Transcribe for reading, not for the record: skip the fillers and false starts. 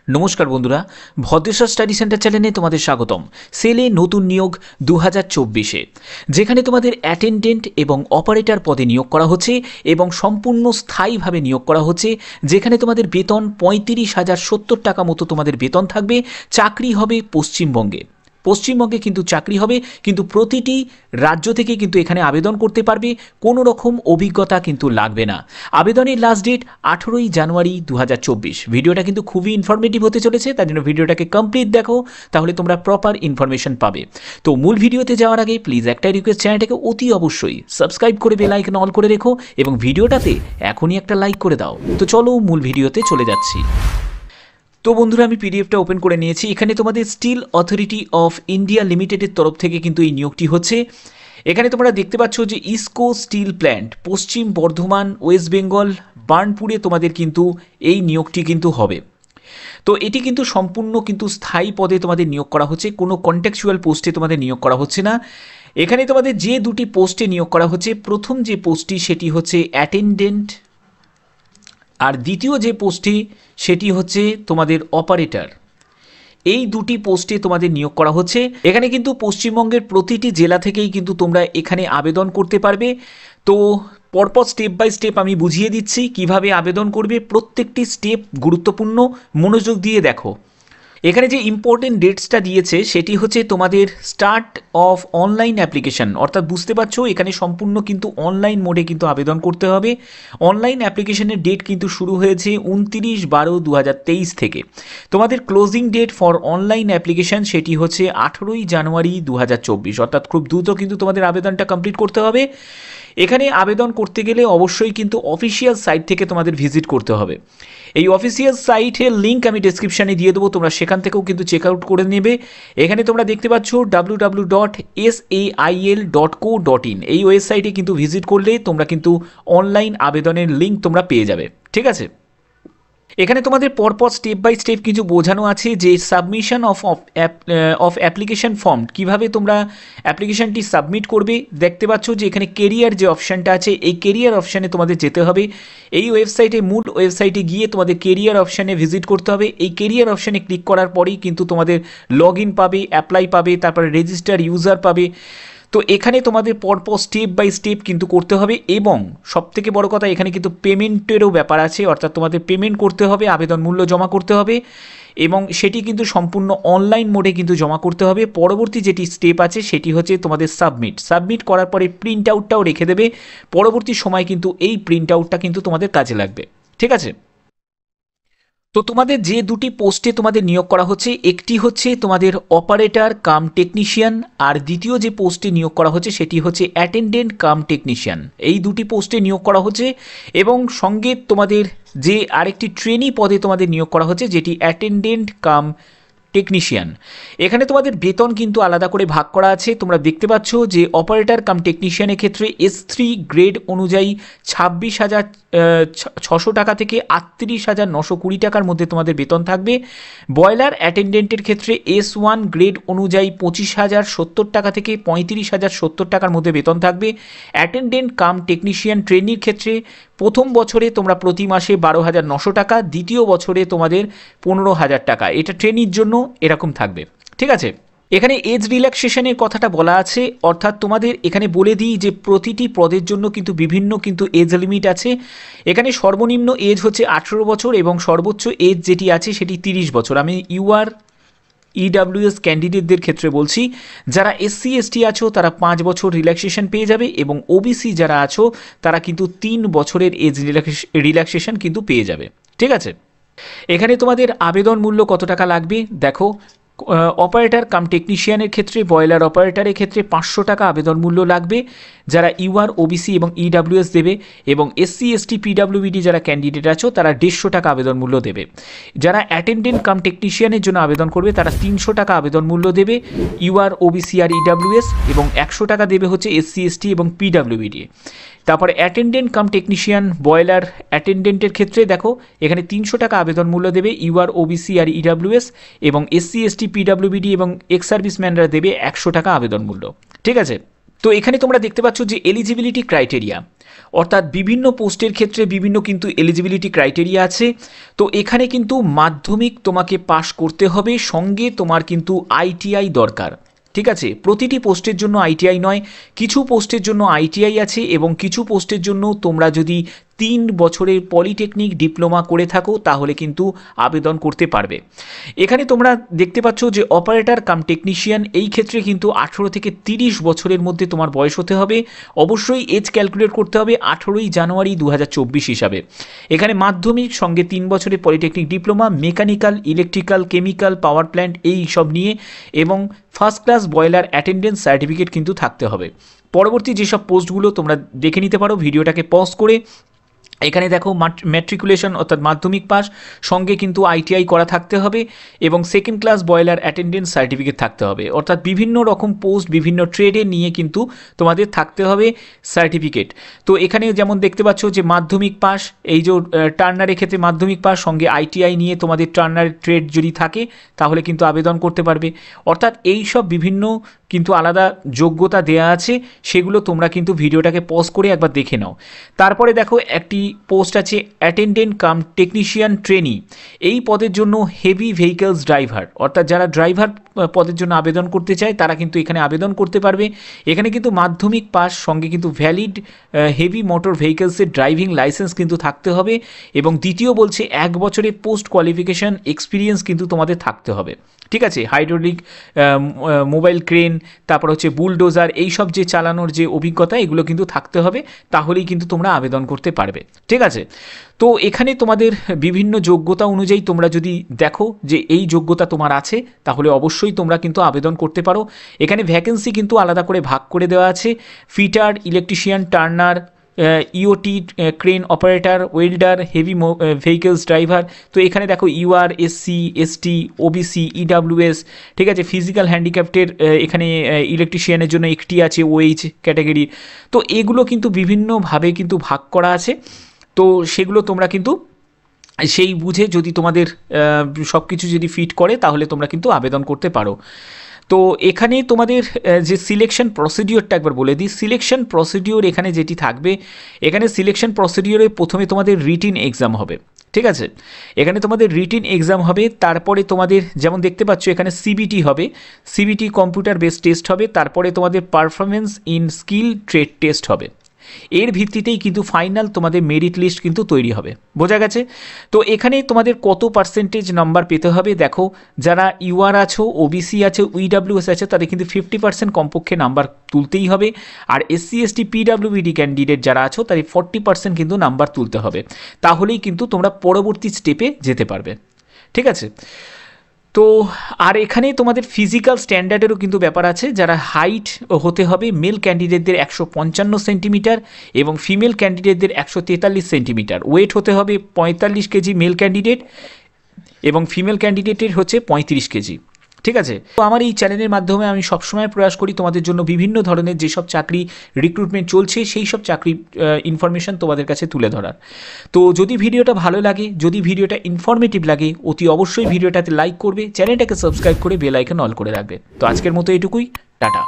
নমস্কার বন্ধুরা, Bhadreswar study centre চ্যানেলে তোমাদের স্বাগতম। সেলে নতুন নিয়োগ 2024-এ, যেখানে তোমাদের অ্যাটেন্ডেন্ট এবং অপারেটর পদে নিয়োগ করা হচ্ছে এবং সম্পূর্ণ স্থায়ীভাবে নিয়োগ করা হচ্ছে, যেখানে তোমাদের বেতন 35,070 টাকা মতো তোমাদের বেতন থাকবে। চাকরি হবে পশ্চিমবঙ্গে কিন্তু চাকরি হবে, কিন্তু প্রতিটি রাজ্য থেকে কিন্তু এখানে আবেদন করতে পারবে, কোনো রকম অভিজ্ঞতা কিন্তু লাগবে না। আবেদনের লাস্ট ডেট 18ই জানুয়ারি 2024। ভিডিওটা কিন্তু খুবই ইনফরমেটিভ হতে চলেছে, তার জন্য ভিডিওটাকে কমপ্লিট দেখো, তাহলে তোমরা প্রপার ইনফরমেশন পাবে। তো মূল ভিডিওতে যাওয়ার আগে প্লিজ একটাই রিকোয়েস্ট, চ্যানেলটাকে অতি অবশ্যই সাবস্ক্রাইব করে বেল আইকন অল করে রেখো এবং ভিডিওটাতে এখনই একটা লাইক করে দাও। তো চলো মূল ভিডিওতে চলে যাচ্ছি। তো বন্ধুরা, আমি পিডিএফটা ওপেন করে নিয়েছি। এখানে তোমাদের স্টিল অথরিটি অফ ইন্ডিয়া লিমিটেডের তরফ থেকে কিন্তু এই নিয়োগটি হচ্ছে। এখানে তোমরা দেখতে পাচ্ছ যে ইসকো স্টিল প্ল্যান্ট, পশ্চিম বর্ধমান, ওয়েস্ট বেঙ্গল, বার্নপুরে তোমাদের কিন্তু এই নিয়োগটি কিন্তু হবে। তো এটি কিন্তু সম্পূর্ণ কিন্তু স্থায়ী পদে তোমাদের নিয়োগ করা হচ্ছে, কোনো কন্ট্যাকচুয়াল পোস্টে তোমাদের নিয়োগ করা হচ্ছে না। এখানে তোমাদের যে দুটি পোস্টে নিয়োগ করা হচ্ছে, প্রথম যে পোস্টটি সেটি হচ্ছে অ্যাটেন্ডেন্ট, আর দ্বিতীয় যে পোস্টটি সেটি হচ্ছে তোমাদের অপারেটর। এই দুটি পোস্টে তোমাদের নিয়োগ করা হচ্ছে। এখানে কিন্তু পশ্চিমবঙ্গের প্রতিটি জেলা থেকেই কিন্তু তোমরা এখানে আবেদন করতে পারবে। তো পরপর স্টেপ বাই স্টেপ আমি বুঝিয়ে দিচ্ছি কিভাবে আবেদন করবে। প্রত্যেকটি স্টেপ গুরুত্বপূর্ণ, মনোযোগ দিয়ে দেখো। এখানে যে ইম্পর্টেন্ট ডেটসটা দিয়েছে সেটি হচ্ছে তোমাদের স্টার্ট অফ অনলাইন অ্যাপ্লিকেশন, অর্থাৎ বুঝতে পারছো এখানে সম্পূর্ণ কিন্তু অনলাইন মোডে কিন্তু আবেদন করতে হবে। অনলাইন অ্যাপ্লিকেশনের ডেট কিন্তু শুরু হয়েছে 29/12/2023 থেকে। তোমাদের closing date for online application সেটি হচ্ছে 18ই জানুয়ারি 2024, অর্থাৎ খুব দ্রুত কিন্তু তোমাদের আবেদনটা কমপ্লিট করতে হবে। এখানে আবেদন করতে গেলে অবশ্যই কিন্তু অফিসিয়াল সাইট থেকে তোমাদের ভিজিট করতে হবে। এই অফিসিয়াল সাইটের লিঙ্ক আমি ডেসক্রিপশানে দিয়ে দেবো, তোমরা সেখান থেকেও কিন্তু চেক আউট করে নেবে। এখানে তোমরা দেখতে পাচ্ছ www.sail.co.in, এই ওয়েবসাইটে কিন্তু ভিজিট করলে তোমরা কিন্তু অনলাইন আবেদনের লিঙ্ক তোমরা পেয়ে যাবে। ঠিক আছে, এখানে তোমাদের পরপর স্টেপ বাই স্টেপ কিছু বোঝানো আছে যে সাবমিশন অফ অ্যাপ্লিকেশন ফর্ম, কীভাবে তোমরা অ্যাপ্লিকেশনটি সাবমিট করবে। দেখতে পাচ্ছ যে এখানে কেরিয়ার যে অপশানটা আছে, এই কেরিয়ার অপশানে তোমাদের যেতে হবে। এই ওয়েবসাইটে, মূল ওয়েবসাইটে গিয়ে তোমাদের কেরিয়ার অপশানে ভিজিট করতে হবে। এই কেরিয়ার অপশানে ক্লিক করার পরেই কিন্তু তোমাদের লগ ইন পাবে, অ্যাপ্লাই পাবে, তারপরে রেজিস্টার ইউজার পাবে। তো এখানে তোমাদের পরপর স্টেপ বাই স্টেপ কিন্তু করতে হবে, এবং সবথেকে বড় কথা এখানে কিন্তু পেমেন্টেরও ব্যাপার আছে, অর্থাৎ তোমাদের পেমেন্ট করতে হবে, আবেদন মূল্য জমা করতে হবে, এবং সেটি কিন্তু সম্পূর্ণ অনলাইন মোডে কিন্তু জমা করতে হবে। পরবর্তী যেটি স্টেপ আছে সেটি হচ্ছে তোমাদের সাবমিট করার পরে প্রিন্ট আউটটাও রেখে দেবে। পরবর্তী সময় কিন্তু এই প্রিন্ট আউটটা কিন্তু তোমাদের কাজে লাগবে। ঠিক আছে, তো তোমাদের যে দুটি পোস্টে তোমাদের নিয়োগ করা হচ্ছে, একটি হচ্ছে তোমাদের অপারেটর কাম টেকনিশিয়ান, আর দ্বিতীয় যে পোস্টে নিয়োগ করা হচ্ছে সেটি হচ্ছে অ্যাটেন্ডেন্ট কাম টেকনিশিয়ান। এই দুটি পোস্টে নিয়োগ করা হচ্ছে, এবং সঙ্গে তোমাদের যে আরেকটি ট্রেনি পদে তোমাদের নিয়োগ করা হচ্ছে, যেটি অ্যাটেন্ডেন্ট কাম টেকনিশিয়ান। এখানে তোমাদের বেতন কিন্তু আলাদা করে ভাগ করা আছে। তোমরা দেখতে পাচ্ছ যে অপারেটর কাম টেকনিশিয়ানের ক্ষেত্রে S3 গ্রেড অনুযায়ী 26,600 টাকা থেকে 38,920 টাকার মধ্যে তোমাদের বেতন থাকবে। বয়লার অ্যাটেন্ডেন্টের ক্ষেত্রে S1 গ্রেড অনুযায়ী 25,070 টাকা থেকে 35,070 টাকার মধ্যে বেতন থাকবে। অ্যাটেন্ডেন্ট কাম টেকনিশিয়ান ট্রেনির ক্ষেত্রে প্রথম বছরে তোমরা প্রতি মাসে 12,900 টাকা, দ্বিতীয় বছরে তোমাদের 15,000 টাকা। এটা ট্রেনির জন্য এরকম থাকবে। ঠিক আছে, এখানে এজ রিল্যাক্সেশনের কথাটা বলা আছে, অর্থাৎ তোমাদের এখানে বলে দিই যে প্রতিটি পদের জন্য কিন্তু বিভিন্ন কিন্তু এজ লিমিট আছে। এখানে সর্বনিম্ন এজ হচ্ছে 18 বছর এবং সর্বোচ্চ এজ যেটি আছে সেটি 30 বছর। আমি EWS ক্যান্ডিডেটদের ক্ষেত্রে বলছি, যারা SC ST আছো তারা 5 বছর রিল্যাক্সেশন পেয়ে যাবে, এবং OBC যারা আছো তারা কিন্তু 3 বছরের এজ রিল্যাক্সেশন কিন্তু পেয়ে যাবে। ঠিক আছে, এখানে তোমাদের আবেদন মূল্য কত টাকা লাগবে দেখো। অপারেটর কাম টেকনিশিয়ানের ক্ষেত্রে, বয়লার অপারেটরের ক্ষেত্রে 500 টাকা আবেদন মূল্য লাগবে যারা UR OBC এবং EWS দেবে, এবং SC ST PWBD যারা ক্যান্ডিডেট আছো তারা 150 টাকা আবেদন মূল্য দেবে। যারা অ্যাটেন্ডেন্ট কাম টেকনিশিয়ানের জন্য আবেদন করবে তারা 300 টাকা আবেদন মূল্য দেবে UR OBC আর EWS, এবং 100 টাকা দেবে হচ্ছে SC ST এবং PWBD। তারপরে অ্যাটেন্ডেন্ট কাম টেকনিশিয়ান বয়লার অ্যাটেন্ডেন্টের ক্ষেত্রে দেখো এখানে 300 টাকা আবেদন মূল্য দেবে UR OBC আর EWS, এবং SC ST PWBD এবং এক্স সার্ভিসম্যানরা দেবে 100 টাকা আবেদন মূল্য। ঠিক আছে, তো এখানে তোমরা দেখতে পাচ্ছ যে এলিজিবিলিটি ক্রাইটেরিয়া, অর্থাৎ বিভিন্ন পোস্টের ক্ষেত্রে বিভিন্ন কিন্তু এলিজিবিলিটি ক্রাইটেরিয়া আছে। তো এখানে কিন্তু মাধ্যমিক তোমাকে পাশ করতে হবে, সঙ্গে তোমার কিন্তু আইটিআই দরকার। ঠিক আছে, প্রতিটি পোস্টের জন্য আইটিআই নয়, কিছু পোস্টের জন্য আইটিআই আছে এবং কিছু পোস্টের জন্য তোমরা যদি 3 বছরের পলিটেকনিক ডিপ্লোমা করে থাকো তাহলে কিন্তু আবেদন করতে পারবে। এখানে তোমরা দেখতে পাচ্ছ যে অপারেটর কাম টেকনিশিয়ান, এই ক্ষেত্রে কিন্তু 18 থেকে 30 বছরের মধ্যে তোমার বয়স হতে হবে। অবশ্যই এজ ক্যালকুলেট করতে হবে 18ই জানুয়ারি 2024 হিসাবে। এখানে মাধ্যমিক সঙ্গে 3 বছরের polytechnic diploma, mechanical, electrical, chemical, power plant এই সব নিয়ে এবং first class boiler attendance certificate কিন্তু থাকতে হবে। পরবর্তী যেসব পোস্টগুলো তোমরা দেখে নিতে পারো ভিডিওটাকে পজ করে। এখানে দেখো ম্যাট্রিকুলেশন অর্থাৎ মাধ্যমিক পাস, সঙ্গে কিন্তু আইটিআই করা থাকতে হবে এবং second class boiler attendance certificate থাকতে হবে। অর্থাৎ বিভিন্ন রকম পোস্ট বিভিন্ন ট্রেডে নিয়ে কিন্তু তোমাদের থাকতে হবে সার্টিফিকেট। তো এখানে যেমন দেখতে পাচ্ছ যে মাধ্যমিক পাস, এই যে টার্নারের ক্ষেত্রে মাধ্যমিক পাস সঙ্গে আইটিআই নিয়ে তোমাদের টার্নার ট্রেড যদি থাকে তাহলে কিন্তু আবেদন করতে পারবে। অর্থাৎ এই সব বিভিন্ন কিন্তু আলাদা যোগ্যতা দেয়া আছে, সেগুলো তোমরা কিন্তু ভিডিওটাকে পজ করে একবার দেখে নাও। তারপরে দেখো একটি পোস্ট আছে অ্যাটেন্ডেন্ট কাম টেকনিশিয়ান ট্রেনি, এই পদের জন্য হেভি ভেহিকলস ড্রাইভার, অর্থাৎ যারা ড্রাইভার পদের জন্য আবেদন করতে চায় তারা কিন্তু এখানে আবেদন করতে পারবে। এখানে কিন্তু মাধ্যমিক পাস সঙ্গে কিন্তু ভ্যালিড হেভি মোটর ভেহিকলসের ড্রাইভিং লাইসেন্স কিন্তু থাকতে হবে এবং দ্বিতীয় বলছে 1 বছরের পোস্ট কোয়ালিফিকেশান এক্সপিরিয়েন্স কিন্তু তোমাদের থাকতে হবে। ঠিক আছে, হাইড্রোলিক, মোবাইল ক্রেন, তারপর হচ্ছে বুলডোজার, এই সব যে চালানোর যে অভিজ্ঞতা এগুলো কিন্তু থাকতে হবে, তাহলেই কিন্তু তোমরা আবেদন করতে পারবে। ঠিক আছে, তো এখানে তোমাদের বিভিন্ন যোগ্যতা অনুযায়ী তোমরা যদি দেখো যে এই যোগ্যতা তোমার আছে তাহলে অবশ্যই তোমরা কিন্তু আবেদন করতে পারো। এখানে ভ্যাকেন্সি কিন্তু আলাদা করে ভাগ করে দেওয়া আছে, fitter, electrician, turner, EOT, crane operator, welder, heavy vehicles driver. তো এখানে দেখো UR, SC, ST, OBC, EWS, ঠিক আছে, ফিজিক্যাল হ্যান্ডিক্যাপ্টের এখানে ইলেকট্রিশিয়ানের জন্য একটি আছে ওএইচ ক্যাটাগরি। তো এগুলো কিন্তু বিভিন্নভাবে কিন্তু ভাগ করা আছে, তো সেগুলো তোমরা কিন্তু সেই বুঝে যদি তোমাদের সব কিছু যদি ফিট করে তাহলে তোমরা কিন্তু আবেদন করতে পারো। তো এখানে তোমাদের যে সিলেকশন প্রসিডিওরটা একবার বলে দিই। সিলেকশন প্রসিডিওর এখানে যেটি থাকবে, এখানে সিলেকশন প্রসিডিওরে প্রথমে তোমাদের রিটিন এক্সাম হবে। ঠিক আছে, এখানে তোমাদের রিটিন এক্সাম হবে, তারপরে তোমাদের যেমন দেখতে পাচ্ছ এখানে সিবিটি হবে, সিবিটি কম্পিউটার বেসড টেস্ট হবে, তারপরে তোমাদের performance in skill trade test হবে। এর ভিত্তিতেই কিন্তু ফাইনাল তোমাদের মেরিট লিস্ট কিন্তু তৈরি হবে। বোঝা গেছে? তো এখানে তোমাদের কত পার্সেন্টেজ নাম্বার পেতে হবে দেখো, যারা ইউআর আছো, ওবিসি আছে, ইডাব্লিউএস আছে, তাদের কিন্তু 50% কমপক্ষে নাম্বার তুলতেই হবে। আর এসসি এসটি পিডাব্লিউবিডি ক্যান্ডিডেট যারা আছো তাদের 40% কিন্তু নাম্বার তুলতে হবে, তাহলেই কিন্তু তোমরা পরবর্তী স্টেপে যেতে পারবে। ঠিক আছে, তো আর এখানে তোমাদের ফিজিক্যাল স্ট্যান্ডার্ডেরও কিন্তু ব্যাপার আছে। যারা হাইট হতে হবে মেল ক্যান্ডিডেটদের 155 সেন্টিমিটার এবং ফিমেল ক্যান্ডিডেটদের 143 সেন্টিমিটার। ওয়েট হতে হবে 45 কেজি মেল ক্যান্ডিডেট এবং ফিমেল ক্যান্ডিডেটের হচ্ছে 35 কেজি। ঠিক আছে, তো আমার এই চ্যানেলের মাধ্যমে আমি সবসময় প্রয়াস করি তোমাদের জন্য বিভিন্ন ধরনের যেসব চাকরি রিক্রুটমেন্ট চলছে সেই সব চাকরির ইনফরমেশন তোমাদের কাছে তুলে ধরার। তো যদি ভিডিওটা ভালো লাগে, যদি ভিডিওটা ইনফরমেটিভ লাগে, অতি অবশ্যই ভিডিওটাতে লাইক করবে, চ্যানেলটাকে সাবস্ক্রাইব করে বেল আইকন অল করে রাখবে। তো আজকের মতো এটুকুই, টাটা।